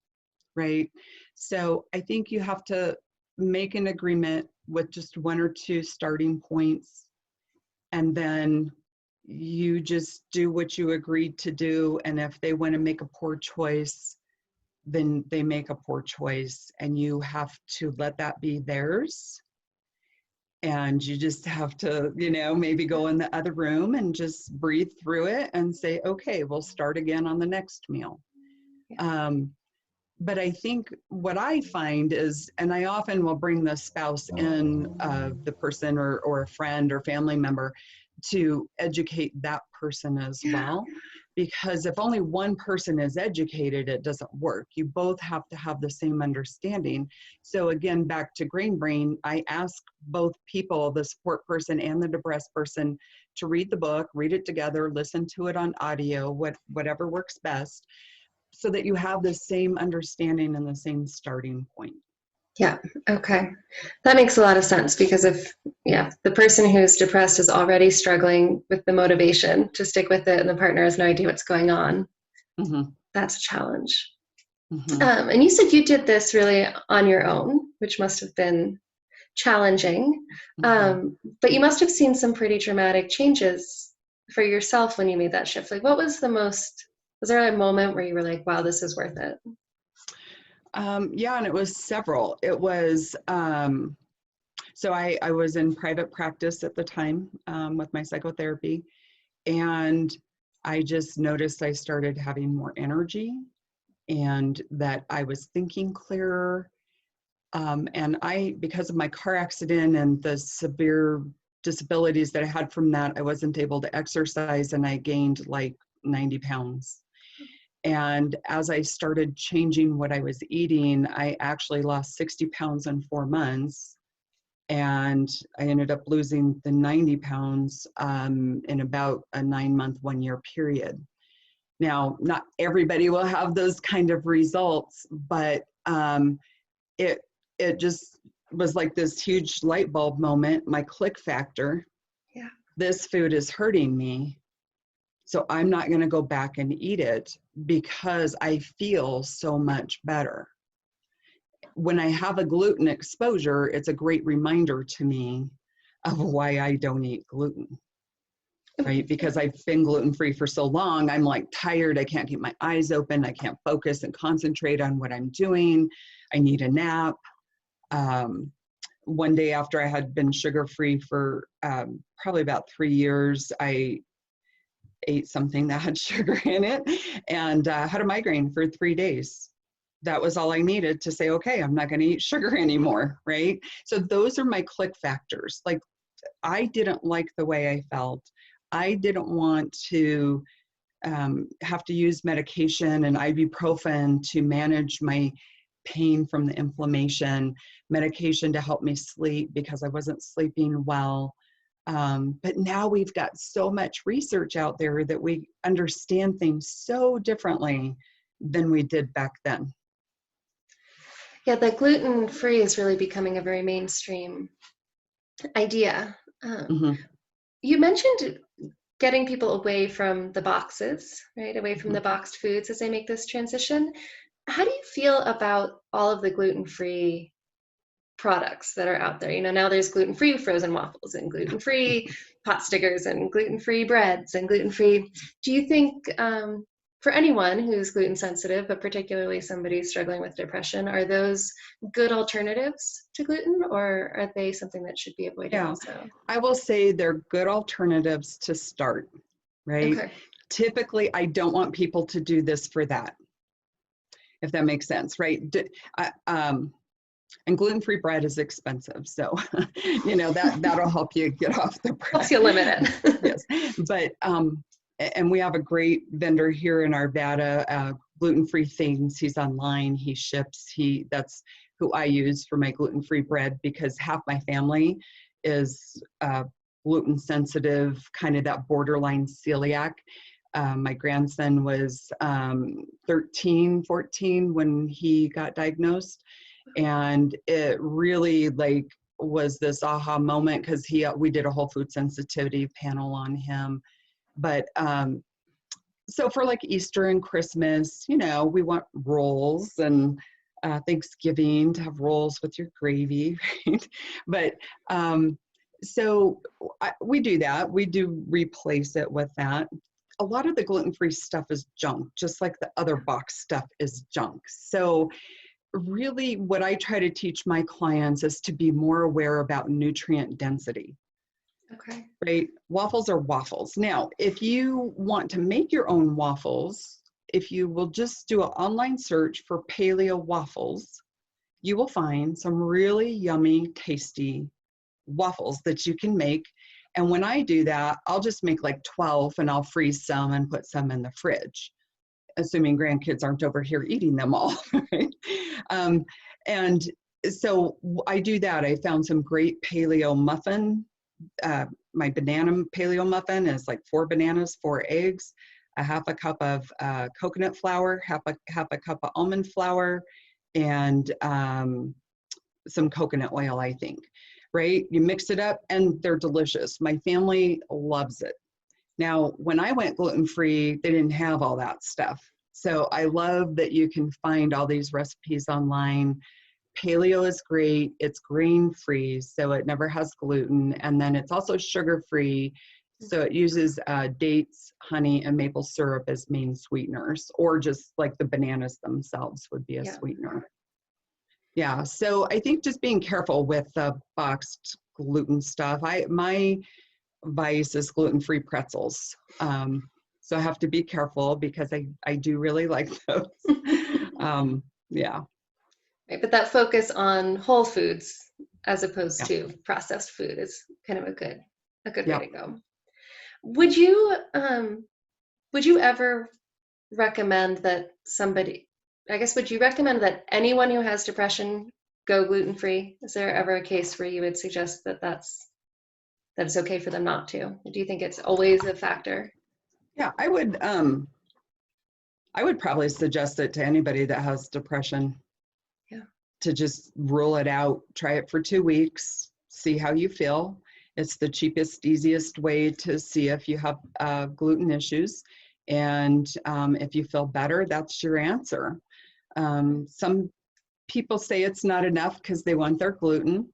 right? So I think you have to make an agreement with just one or two starting points. And then you just do what you agreed to do. And if they want to make a poor choice, then they make a poor choice and you have to let that be theirs. And you just have to, maybe go in the other room and just breathe through it and say, okay, we'll start again on the next meal. Yeah. But I think what I find is, and I often will bring the spouse in, the person or a friend or family member to educate that person as well. Because if only one person is educated, it doesn't work. You both have to have the same understanding. So again, back to Grain Brain, I ask both people, the support person and the depressed person, to read the book, read it together, listen to it on audio, whatever works best, so that you have the same understanding and the same starting point. Yeah. Okay. That makes a lot of sense, because if the person who's depressed is already struggling with the motivation to stick with it and the partner has no idea what's going on, that's a challenge. And you said you did this really on your own, which must have been challenging. But you must have seen some pretty dramatic changes for yourself when you made that shift. Like, was there a moment where you were like, wow, this is worth it? And it was several. It was, so I was in private practice at the time with my psychotherapy, and I just noticed I started having more energy and that I was thinking clearer. And because of my car accident and the severe disabilities that I had from that, I wasn't able to exercise and I gained like 90 pounds. And as I started changing what I was eating, I actually lost 60 pounds in 4 months. And I ended up losing the 90 pounds in about a 9-month, 1-year period. Now, not everybody will have those kind of results, but it just was like this huge light bulb moment, my click factor. Yeah. This food is hurting me, so I'm not going to go back and eat it because I feel so much better. When I have a gluten exposure, it's a great reminder to me of why I don't eat gluten, right? Because I've been gluten-free for so long, I'm like tired, I can't keep my eyes open, I can't focus and concentrate on what I'm doing, I need a nap. One day after I had been sugar-free for probably about 3 years, I ate something that had sugar in it and had a migraine for 3 days. That was all I needed to say, okay, I'm not going to eat sugar anymore, right? So those are my click factors. Like, I didn't like the way I felt. I didn't want to have to use medication and ibuprofen to manage my pain from the inflammation, medication to help me sleep because I wasn't sleeping well. But now we've got so much research out there that we understand things so differently than we did back then. Yeah, the gluten-free is really becoming a very mainstream idea. Mm-hmm. You mentioned getting people away from the boxes, right? Away from Mm-hmm. the boxed foods as they make this transition. How do you feel about all of the gluten-free products that are out there? You know, now there's gluten-free frozen waffles and gluten-free pot stickers and gluten-free breads and gluten-free. Do you think for anyone who's gluten sensitive, but particularly somebody struggling with depression, are those good alternatives to gluten, or are they something that should be avoided also? I will say they're good alternatives to start, right? Okay. Typically, I don't want people to do this for that, if that makes sense, right? And gluten-free bread is expensive, so you know that'll help you get off the bread. Helps you limit it. Yes, but and we have a great vendor here in Arvada, gluten-free things. He's online, he ships. That's who I use for my gluten-free bread because half my family is gluten sensitive, kind of that borderline celiac. My grandson was 13, 14 when he got diagnosed. And it really was this aha moment because we did a whole food sensitivity panel on him. But so for like Easter and Christmas, you know, we want rolls, and Thanksgiving to have rolls with your gravy, right? But so we do that. We do replace it with that. A lot of the gluten-free stuff is junk, just like the other box stuff is junk. So really what I try to teach my clients is to be more aware about nutrient density. Okay. Right? Waffles are waffles. Now, if you want to make your own waffles, if you will just do an online search for paleo waffles, you will find some really yummy, tasty waffles that you can make. And when I do that, I'll just make like 12 and I'll freeze some and put some in the fridge, assuming grandkids aren't over here eating them all, right? And so I do that. I found some great paleo muffin. My banana paleo muffin is like 4 bananas, 4 eggs, a half a cup of coconut flour, half a cup of almond flour, and some coconut oil, I think, right? You mix it up and they're delicious. My family loves it. Now, when I went gluten-free, they didn't have all that stuff. So I love that you can find all these recipes online. Paleo is great. It's grain-free, so it never has gluten. And then it's also sugar-free. So it uses dates, honey, and maple syrup as main sweeteners, or just like the bananas themselves would be a sweetener. Yeah, so I think just being careful with the boxed gluten stuff. My vice is gluten-free pretzels. So I have to be careful because I do really like those. Yeah. Right, but that focus on whole foods as opposed to processed food is kind of a good way to go. Would you ever recommend that somebody, I guess, would you recommend that anyone who has depression go gluten-free? Is there ever a case where you would suggest that it's okay for them not to? Do you think it's always a factor? Yeah, I would probably suggest it to anybody that has depression. Yeah. To just rule it out, try it for 2 weeks, see how you feel. It's the cheapest, easiest way to see if you have gluten issues. And if you feel better, that's your answer. Some people say it's not enough because they want their gluten,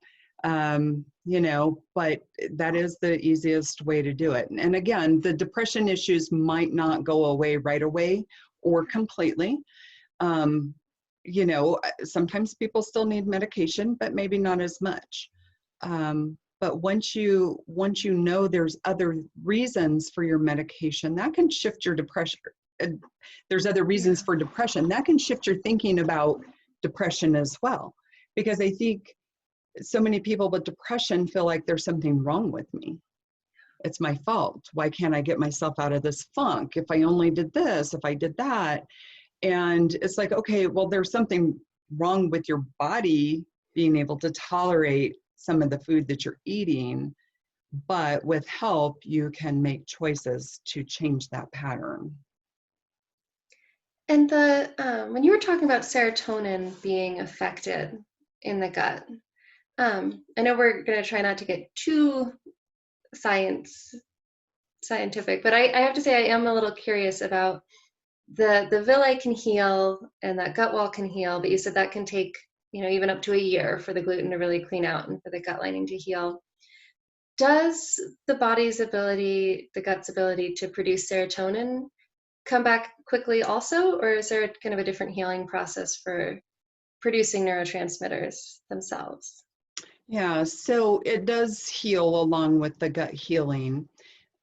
but that is the easiest way to do it. And again, the depression issues might not go away right away or completely. Sometimes people still need medication, but maybe not as much. But once you know there's other reasons for your medication, that can shift your depression. There's other reasons for depression that can shift your thinking about depression as well. Because I think so many people with depression feel like there's something wrong with me. It's my fault. Why can't I get myself out of this funk? If I only did this, if I did that. And it's like, okay, well, there's something wrong with your body being able to tolerate some of the food that you're eating, but with help, you can make choices to change that pattern. And when you were talking about serotonin being affected in the gut, I know we're going to try not to get too scientific, but I have to say I am a little curious about the villi can heal and that gut wall can heal, but you said that can take, even up to a year for the gluten to really clean out and for the gut lining to heal. Does the gut's ability to produce serotonin come back quickly also, or is there kind of a different healing process for producing neurotransmitters themselves? Yeah, so it does heal along with the gut healing.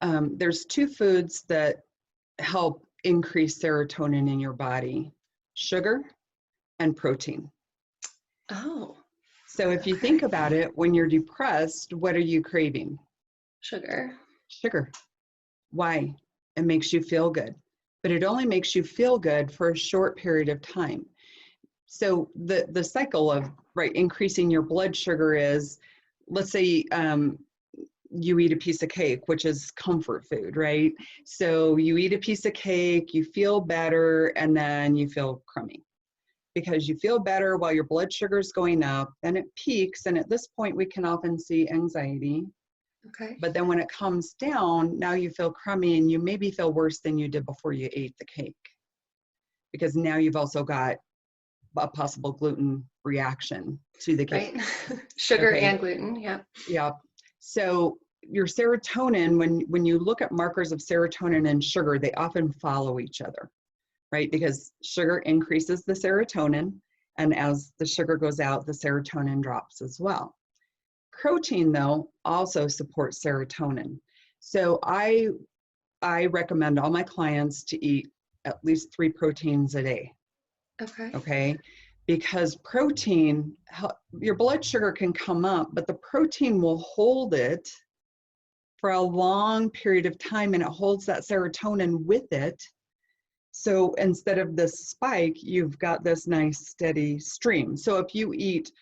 There's 2 foods that help increase serotonin in your body: sugar and protein. Oh. So if you think about it, when you're depressed, what are you craving? Sugar. Sugar. Why? It makes you feel good, but it only makes you feel good for a short period of time. So the cycle of increasing your blood sugar is, let's say you eat a piece of cake, which is comfort food, right? So you eat a piece of cake, you feel better, and then you feel crummy because you feel better while your blood sugar is going up, then it peaks, and at this point we can often see anxiety. Okay. But then when it comes down, now you feel crummy and you maybe feel worse than you did before you ate the cake, because now you've also got a possible gluten reaction to the cake. Right. Sugar and gluten. Yeah. Yeah. So your serotonin, when you look at markers of serotonin and sugar, they often follow each other, right? Because sugar increases the serotonin, and as the sugar goes out, the serotonin drops as well. Protein, though, also supports serotonin. So I recommend all my clients to eat at least 3 proteins a day. Okay. Because protein, your blood sugar can come up, but the protein will hold it for a long period of time, and it holds that serotonin with it. So instead of this spike, you've got this nice steady stream. So if you eat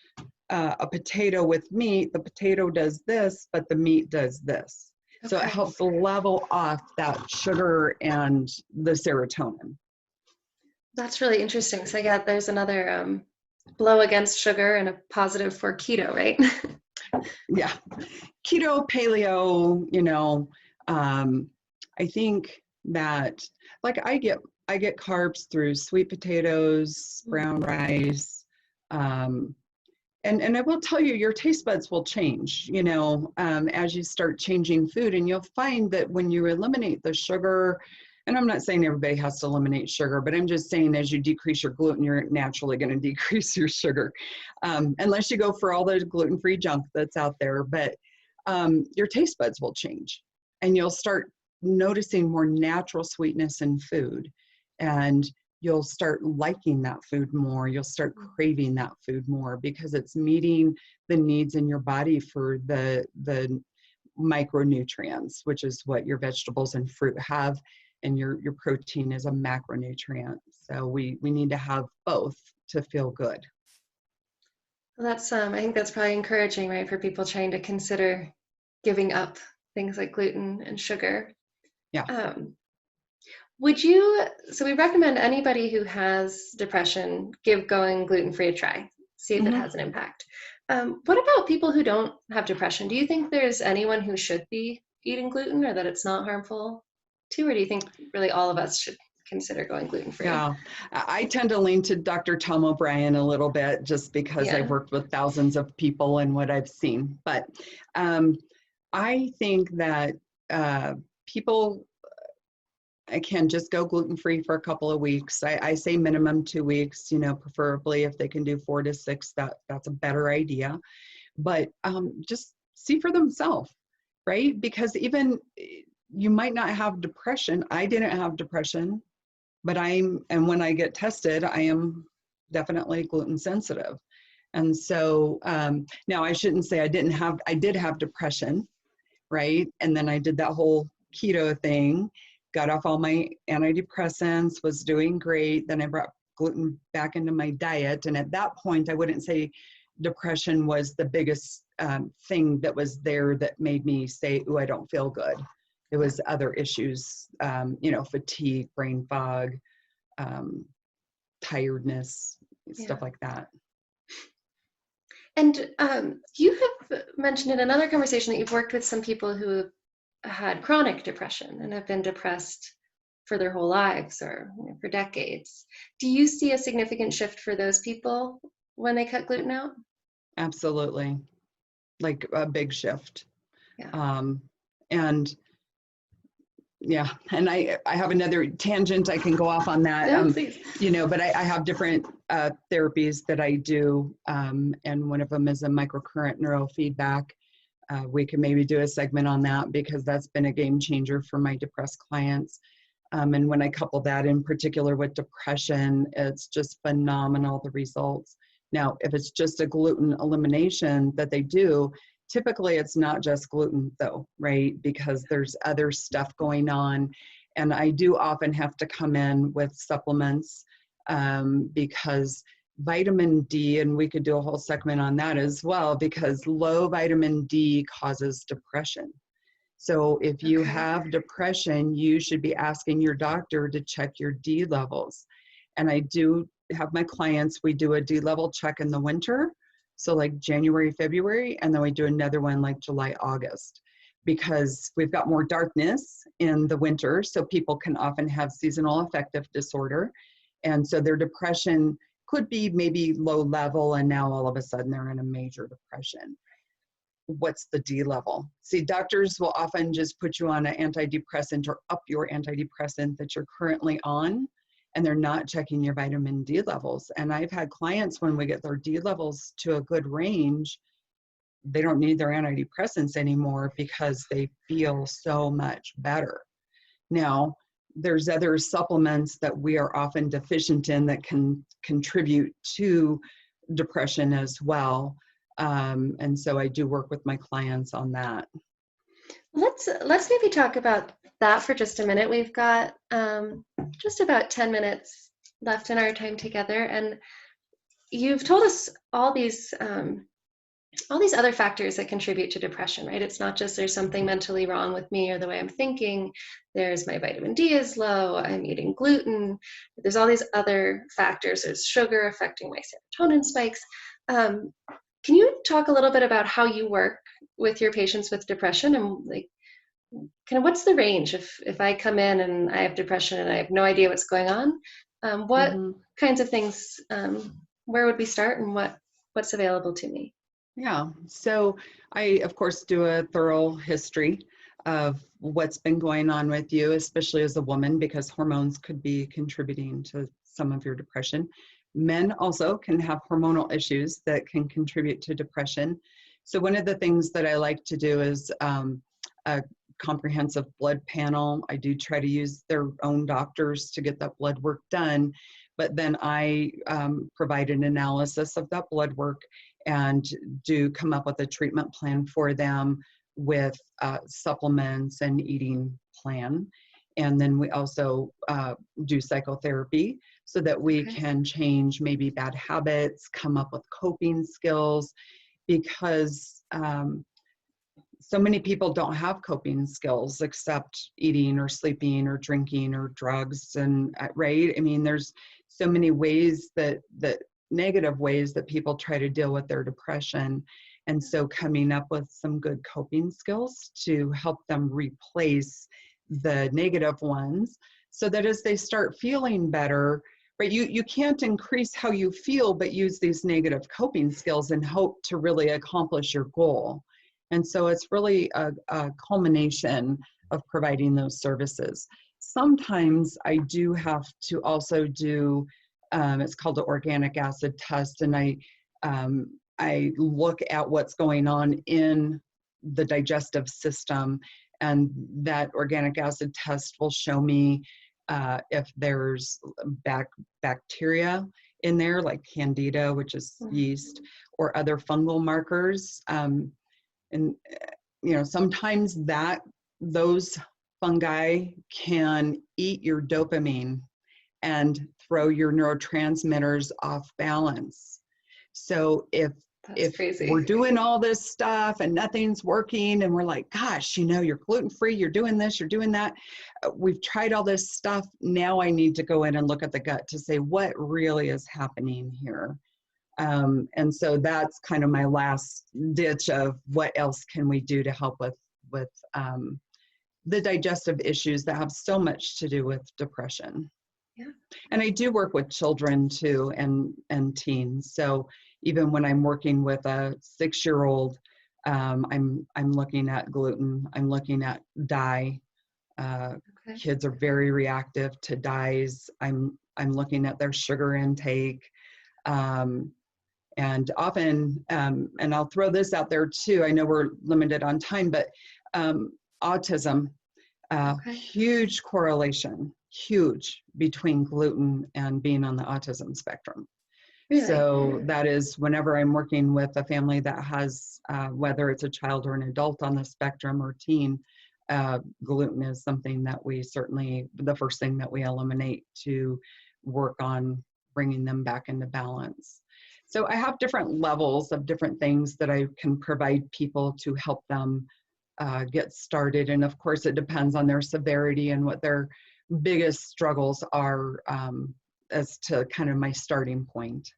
a potato with meat, the potato does this, but the meat does this. So it helps level off that sugar and the serotonin. That's really interesting. So yeah, there's another blow against sugar and a positive for keto, right? Yeah. Keto, paleo, I think that, like, I get carbs through sweet potatoes, brown rice, and I will tell you, your taste buds will change, as you start changing food, and you'll find that when you eliminate the sugar, and I'm not saying everybody has to eliminate sugar, but I'm just saying as you decrease your gluten, you're naturally going to decrease your sugar, unless you go for all the gluten-free junk that's out there. But your taste buds will change, and you'll start noticing more natural sweetness in food, and you'll start liking that food more. You'll start craving that food more because it's meeting the needs in your body for the micronutrients, which is what your vegetables and fruit have. and your protein is a macronutrient. So we need to have both to feel good. Well, that's I think that's probably encouraging, right, for people trying to consider giving up things like gluten and sugar. Yeah. So we recommend anybody who has depression give going gluten-free a try, see if it has an impact. What about people who don't have depression? Do you think there's anyone who should be eating gluten, or that it's not harmful to, or do you think really all of us should consider going gluten-free? Yeah, I tend to lean to Dr. Tom O'Brien a little bit, just because I've worked with thousands of people and what I've seen. But I think that people can just go gluten-free for a couple of weeks. I say minimum 2 weeks, preferably if they can do 4 to 6, that's a better idea. But just see for themselves, right? Because even you might not have depression. I didn't have depression, but and when I get tested, I am definitely gluten sensitive. And so now I shouldn't say I did have depression, right? And then I did that whole keto thing, got off all my antidepressants, was doing great. Then I brought gluten back into my diet. And at that point, I wouldn't say depression was the biggest thing that was there that made me say, "Ooh, I don't feel good." It was other issues, fatigue, brain fog, tiredness, stuff like that. And you have mentioned in another conversation that you've worked with some people who have had chronic depression and have been depressed for their whole lives or for decades. Do you see a significant shift for those people when they cut gluten out? Absolutely. Like a big shift. Yeah. And I have another tangent I can go off on that. No, please. But I have different therapies that I do, and one of them is a microcurrent neurofeedback. We can maybe do a segment on that because that's been a game changer for my depressed clients. And when I couple that in particular with depression, it's just phenomenal, the results. Now, if it's just a gluten elimination that they do, typically it's not just gluten though, right? Because there's other stuff going on. And I do often have to come in with supplements because vitamin D, and we could do a whole segment on that as well, because low vitamin D causes depression. So if you have depression, you should be asking your doctor to check your D levels. And I do have my clients, we do a D level check in the winter. So like January, February, and then we do another one like July, August, because we've got more darkness in the winter. So people can often have seasonal affective disorder. And so their depression could be maybe low level, and now all of a sudden they're in a major depression. What's the D level? See, doctors will often just put you on an antidepressant or up your antidepressant that you're currently on, and they're not checking your vitamin D levels. And I've had clients, when we get their D levels to a good range, they don't need their antidepressants anymore because they feel so much better. Now, there's other supplements that we are often deficient in that can contribute to depression as well. And so I do work with my clients on that. Let's maybe talk about that for just a minute. We've got just about 10 minutes left in our time together, and you've told us all these other factors that contribute to depression, right? It's not just there's something mentally wrong with me or the way I'm thinking. There's my vitamin D is low, I'm eating gluten. There's all these other factors. There's sugar affecting my serotonin spikes. Can you talk a little bit about how you work with your patients with depression, and like kind of what's the range if I come in and I have depression and I have no idea what's going on? What kinds of things, where would we start, and what's available to me? Yeah, so I, of course, do a thorough history of what's been going on with you, especially as a woman, because hormones could be contributing to some of your depression. Men also can have hormonal issues that can contribute to depression. So one of the things that I like to do is a comprehensive blood panel. I do try to use their own doctors to get that blood work done, but then I provide an analysis of that blood work and do come up with a treatment plan for them with supplements and eating plan. And then we also do psychotherapy so that we can change maybe bad habits, come up with coping skills, because so many people don't have coping skills except eating or sleeping or drinking or drugs. And right, I mean, there's so many ways that negative ways that people try to deal with their depression. And so coming up with some good coping skills to help them replace the negative ones, so that as they start feeling better, right, you can't increase how you feel, but use these negative coping skills and hope to really accomplish your goal. And so it's really a culmination of providing those services. Sometimes I do have to also do, it's called the organic acid test, and I look at what's going on in the digestive system, and that organic acid test will show me if there's bacteria in there, like candida, which is yeast, or other fungal markers. And sometimes those fungi can eat your dopamine and throw your neurotransmitters off balance. So if we're doing all this stuff and nothing's working, and we're like, gosh, you're gluten-free, you're doing this, you're doing that, we've tried all this stuff, now I need to go in and look at the gut to say what really is happening here. And so that's kind of my last ditch of what else can we do to help with the digestive issues that have so much to do with depression. Yeah. And I do work with children too, and teens. So even when I'm working with a 6-year-old, I'm looking at gluten, I'm looking at dye. Kids are very reactive to dyes. I'm looking at their sugar intake. And often, and I'll throw this out there too, I know we're limited on time, but autism, huge correlation, huge, between gluten and being on the autism spectrum. Really? So that is, whenever I'm working with a family that has, whether it's a child or an adult on the spectrum or teen, gluten is something that we certainly, the first thing that we eliminate to work on bringing them back into balance. So I have different levels of different things that I can provide people to help them get started. And of course, it depends on their severity and what their biggest struggles are, as to kind of my starting point.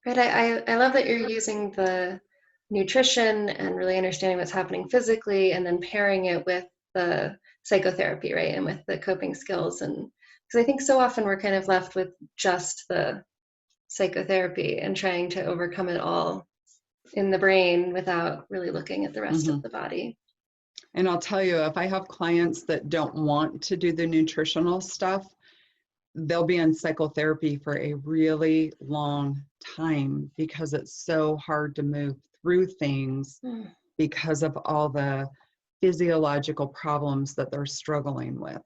Right. I love that you're using the nutrition and really understanding what's happening physically, and then pairing it with the psychotherapy, right? And with the coping skills. And because I think so often we're kind of left with just the psychotherapy and trying to overcome it all in the brain without really looking at the rest of the body. And I'll tell you, if I have clients that don't want to do the nutritional stuff, they'll be in psychotherapy for a really long time, because it's so hard to move through things because of all the physiological problems that they're struggling with.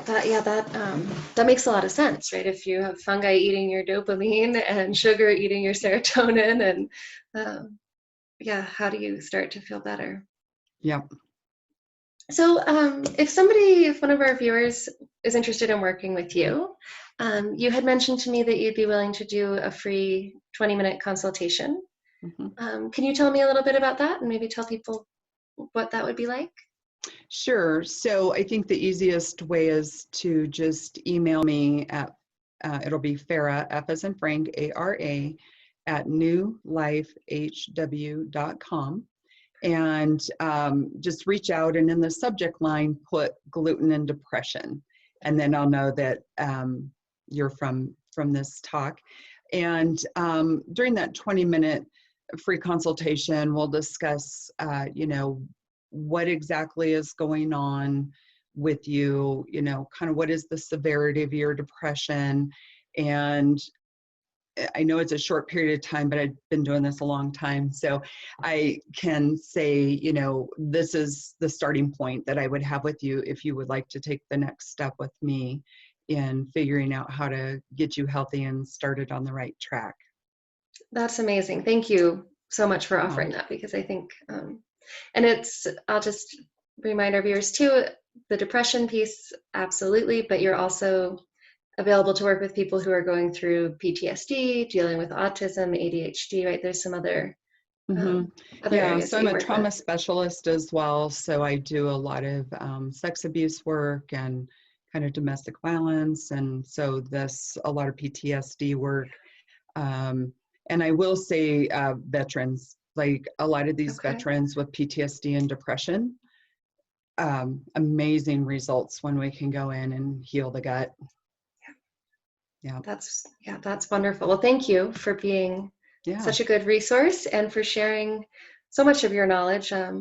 That makes a lot of sense, right? If you have fungi eating your dopamine and sugar eating your serotonin, and how do you start to feel better? Yep. So if one of our viewers is interested in working with you, you had mentioned to me that you'd be willing to do a free 20-minute consultation. Can you tell me a little bit about that and maybe tell people what that would be like? Sure. So I think the easiest way is to just email me at, it'll be Fara, F as in Frank, ARA, at newlifehw.com. And just reach out, and in the subject line, put gluten and depression. And then I'll know that you're from this talk. And during that 20-minute free consultation, we'll discuss, what exactly is going on with you, kind of what is the severity of your depression. And I know it's a short period of time, but I've been doing this a long time. So I can say, this is the starting point that I would have with you if you would like to take the next step with me in figuring out how to get you healthy and started on the right track. That's amazing. Thank you so much for offering that, because I think, and I'll just remind our viewers too, the depression piece, absolutely, but you're also available to work with people who are going through PTSD, dealing with autism, ADHD, right? There's some other Mm-hmm. other Yeah, areas so that I'm you a work trauma with. specialist as well. So I do a lot of sex abuse work and kind of domestic violence. And so a lot of PTSD work. And I will say veterans, like a lot of these Okay. veterans with PTSD and depression, amazing results when we can go in and heal the gut. Yeah. That's wonderful. Well, thank you for being Yeah. such a good resource and for sharing so much of your knowledge. Yeah,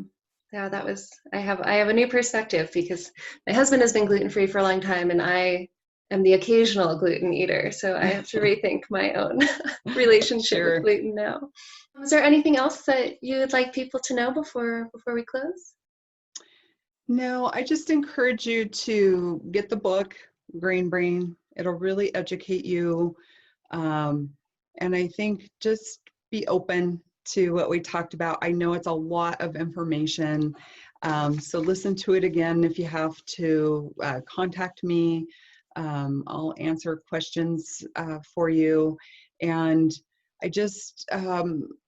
I have a new perspective because my husband has been gluten-free for a long time and I am the occasional gluten eater. So I have to rethink my own relationship with Sure. gluten now. Is there anything else that you would like people to know before we close? No, I just encourage you to get the book, Grain Brain. It'll really educate you. And I think just be open to what we talked about. I know it's a lot of information. So listen to it again if you have to. Contact me. I'll answer questions for you. And I just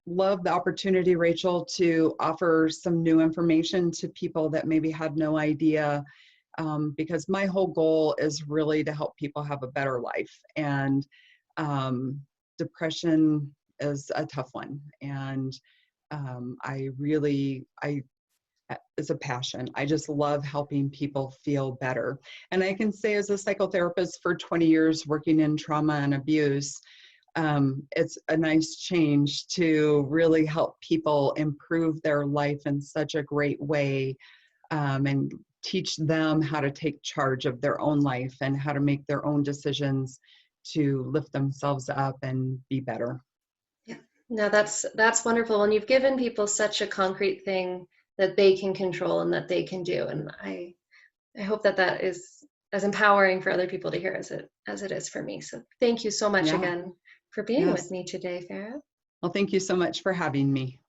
love the opportunity, Rachael, to offer some new information to people that maybe had no idea, because my whole goal is really to help people have a better life. And depression is a tough one. And it's a passion. I just love helping people feel better. And I can say as a psychotherapist for 20 years working in trauma and abuse, it's a nice change to really help people improve their life in such a great way, and teach them how to take charge of their own life and how to make their own decisions to lift themselves up and be better. Yeah. No, that's wonderful. And you've given people such a concrete thing that they can control and that they can do. And I hope that is as empowering for other people to hear as it is for me. So thank you so much Yeah. again for being with Yes. me today, Fara. Well, thank you so much for having me.